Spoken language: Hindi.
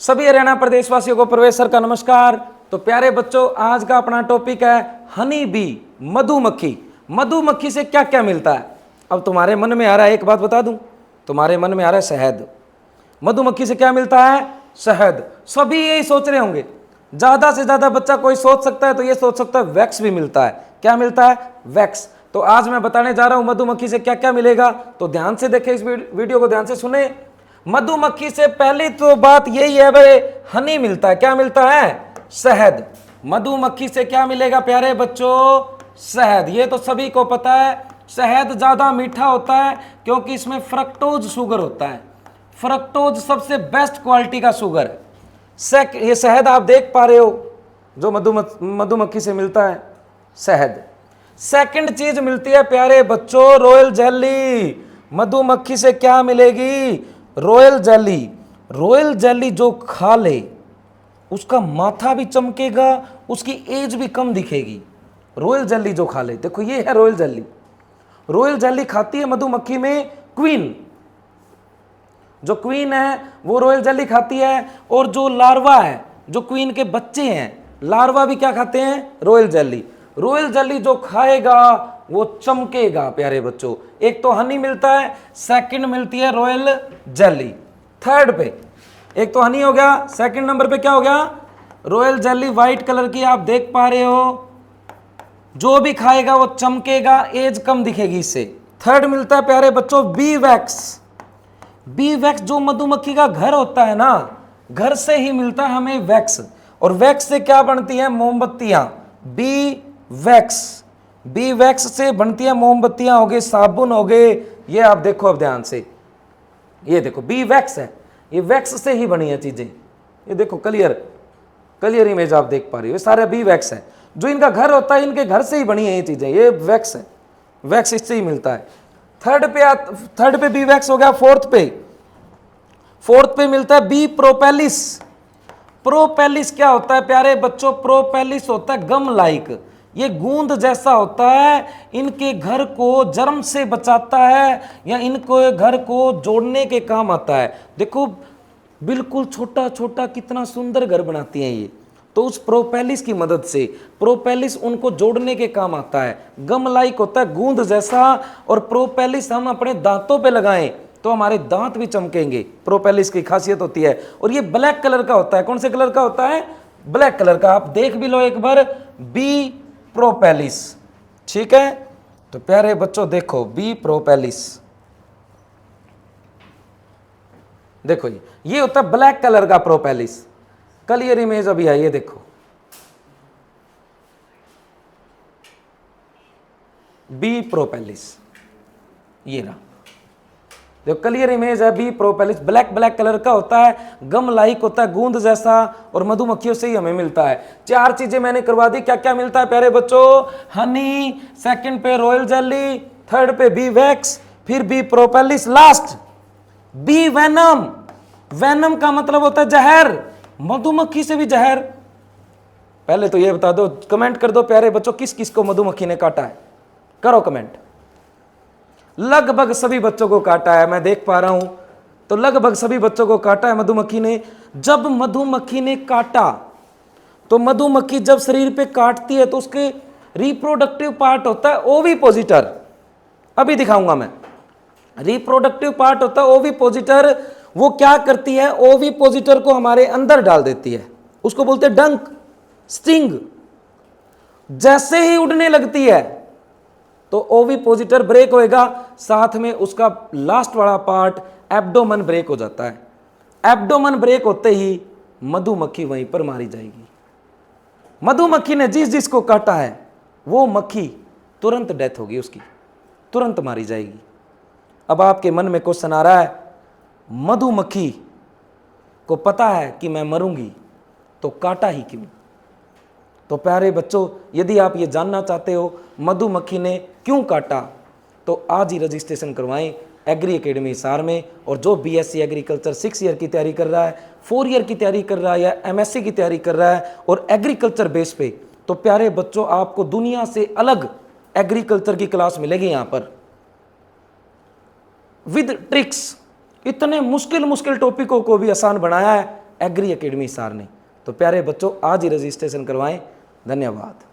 सभी हरियाणा प्रदेशवासियों को प्रवेश सर का नमस्कार। तो प्यारे बच्चों, आज का अपना टॉपिक है हनी बी, मधुमक्खी। मधुमक्खी से क्या क्या मिलता है? अब तुम्हारे मन में आ रहा है, एक बात बता दूं, तुम्हारे मन में आ रहा है शहद। मधुमक्खी से क्या मिलता है? शहद। सभी यही सोच रहे होंगे। ज्यादा से ज्यादा बच्चा कोई सोच सकता है तो ये सोच सकता है वैक्स भी मिलता है। क्या मिलता है? वैक्स। तो आज मैं बताने जा रहा हूं मधुमक्खी से क्या क्या मिलेगा, तो ध्यान से देखें, इस वीडियो को ध्यान से सुने। मधुमक्खी से पहली तो बात यही है भाई, हनी मिलता है। क्या मिलता है? शहद। मधुमक्खी से क्या मिलेगा प्यारे बच्चों? शहद। ये तो सभी को पता है। शहद ज्यादा मीठा होता है क्योंकि इसमें फ्रक्टोज शुगर होता है। फ्रक्टोज सबसे बेस्ट क्वालिटी का शुगर है। ये शहद आप देख पा रहे हो जो मधुमक्खी से मिलता है, शहद। सेकंड चीज मिलती है प्यारे बच्चों, रॉयल जेली। मधुमक्खी से क्या मिलेगी? Royal jelly. रॉयल जेली जो खा ले उसका माथा भी चमकेगा, उसकी एज भी कम दिखेगी। रॉयल जेली जो खा ले, देखो ये है रॉयल जेली। रॉयल जेली खाती है मधुमक्खी में क्वीन। जो क्वीन है वो रॉयल जेली खाती है, और जो लार्वा है, जो क्वीन के बच्चे हैं, लार्वा भी क्या खाते हैं? Royal jelly. रॉयल जेली जो खाएगा वो चमकेगा प्यारे बच्चों। एक तो हनी मिलता है, सेकंड मिलती है रॉयल जेली। थर्ड पे एक तो हनी हो गया, सेकंड नंबर पे क्या हो गया? रॉयल जेली व्हाइट कलर की आप देख पा रहे हो। जो भी खाएगा वो चमकेगा, एज कम दिखेगी इससे। थर्ड मिलता है प्यारे बच्चों बी वैक्स। बी वैक्स जो मधुमक्खी का घर होता है ना, घर से ही मिलता है हमें वैक्स। और वैक्स से क्या बनती है? मोमबत्तियां। B wax. बी वैक्स से बनती है मोमबत्तियां हो गई, साबुन हो गए। ये आप देखो अब ध्यान से, ये देखो बी वैक्स है, ये वैक्स से ही बनी है चीजें। ये देखो क्लियर क्लियर इमेज आप देख पा रही हो, ये सारा बी वैक्स है। जो इनका घर होता है, इनके घर से ही बनी है ये चीजें, ये वैक्स है। वैक्स इससे ही मिलता है। थर्ड पे बी वैक्स हो गया। फोर्थ पे मिलता है बी प्रोपेलिस। प्रोपेलिस क्या होता है प्यारे बच्चों? प्रोपेलिस होता है गम लाइक। ये गूंद जैसा होता है, इनके घर को जर्म से बचाता है या इनको घर को जोड़ने के काम आता है। देखो बिल्कुल छोटा छोटा कितना सुंदर घर बनाती हैं ये, तो उस प्रोपेलिस की मदद से। प्रोपेलिस उनको जोड़ने के काम आता है। गम लाइक होता है, गूंद जैसा। और प्रोपेलिस हम अपने दांतों पे लगाएं तो हमारे दांत भी चमकेंगे। प्रोपेलिस की खासियत होती है। और ये ब्लैक कलर का होता है। कौन से कलर का होता है? ब्लैक कलर का। आप देख भी लो एक बार, बी प्रोपेलिस। ठीक है, तो प्यारे बच्चों देखो बी प्रोपेलिस, देखो ये होता है ब्लैक कलर का प्रोपेलिस। क्लियर इमेज अभी आई है, देखो बी प्रोपेलिस, ये रहा। देखो क्लियर इमेज है, बी प्रोपेलिस ब्लैक कलर का होता है, गम लाइक होता है, गूंद जैसा। और मधुमक्खियों से ही हमें मिलता है। चार चीजें मैंने करवा दी। क्या क्या मिलता है प्यारे बच्चों? हनी, सेकंड पे रॉयल जेली, थर्ड पे बी वैक्स, फिर bee propolis, last bee venom. Venom का मतलब होता है जहर। मधुमक्खी से भी जहर। पहले तो ये बता दो, कमेंट कर दो प्यारे बच्चों, किस किस को मधुमक्खी ने काटा है? करो कमेंट। लगभग सभी बच्चों को काटा है, मैं देख पा रहा हूं। तो लगभग सभी बच्चों को काटा है मधुमक्खी ने। जब मधुमक्खी ने काटा, तो मधुमक्खी जब शरीर पे काटती है तो उसके रिप्रोडक्टिव पार्ट होता है ओविपोजिटर। अभी दिखाऊंगा मैं। रिप्रोडक्टिव पार्ट होता है ओविपोजिटर। वो क्या करती है? ओविपोजिटर को हमारे अंदर डाल देती है। उसको बोलते हैं डंक, स्टिंग। जैसे ही उड़ने लगती है तो ओविपोजिटर ब्रेक होएगा, साथ में उसका लास्ट वाला पार्ट एब्डोमन ब्रेक हो जाता है। एब्डोमन ब्रेक होते ही मधुमक्खी वहीं पर मारी जाएगी। मधुमक्खी ने जिस जिसको काटा है वो मक्खी तुरंत डेथ होगी, उसकी तुरंत मारी जाएगी। अब आपके मन में क्वेश्चन आ रहा है, मधुमक्खी को पता है कि मैं मरूंगी तो काटा ही क्यों? तो प्यारे बच्चों, यदि आप ये जानना चाहते हो मधुमक्खी ने क्यों काटा, तो आज ही रजिस्ट्रेशन करवाएं एग्री एकेडमी हिसार में। और जो बीएससी एग्रीकल्चर 6 ईयर की तैयारी कर रहा है, 4 ईयर की तैयारी कर रहा है, या एमएससी की तैयारी कर रहा है और एग्रीकल्चर बेस पे, तो प्यारे बच्चों आपको दुनिया से अलग एग्रीकल्चर की क्लास मिलेगी यहां पर विद ट्रिक्स। इतने मुश्किल मुश्किल टॉपिकों को भी आसान बनाया है एग्री एकेडमी सारनी। तो प्यारे बच्चों आज ही रजिस्ट्रेशन करवाएं। धन्यवाद।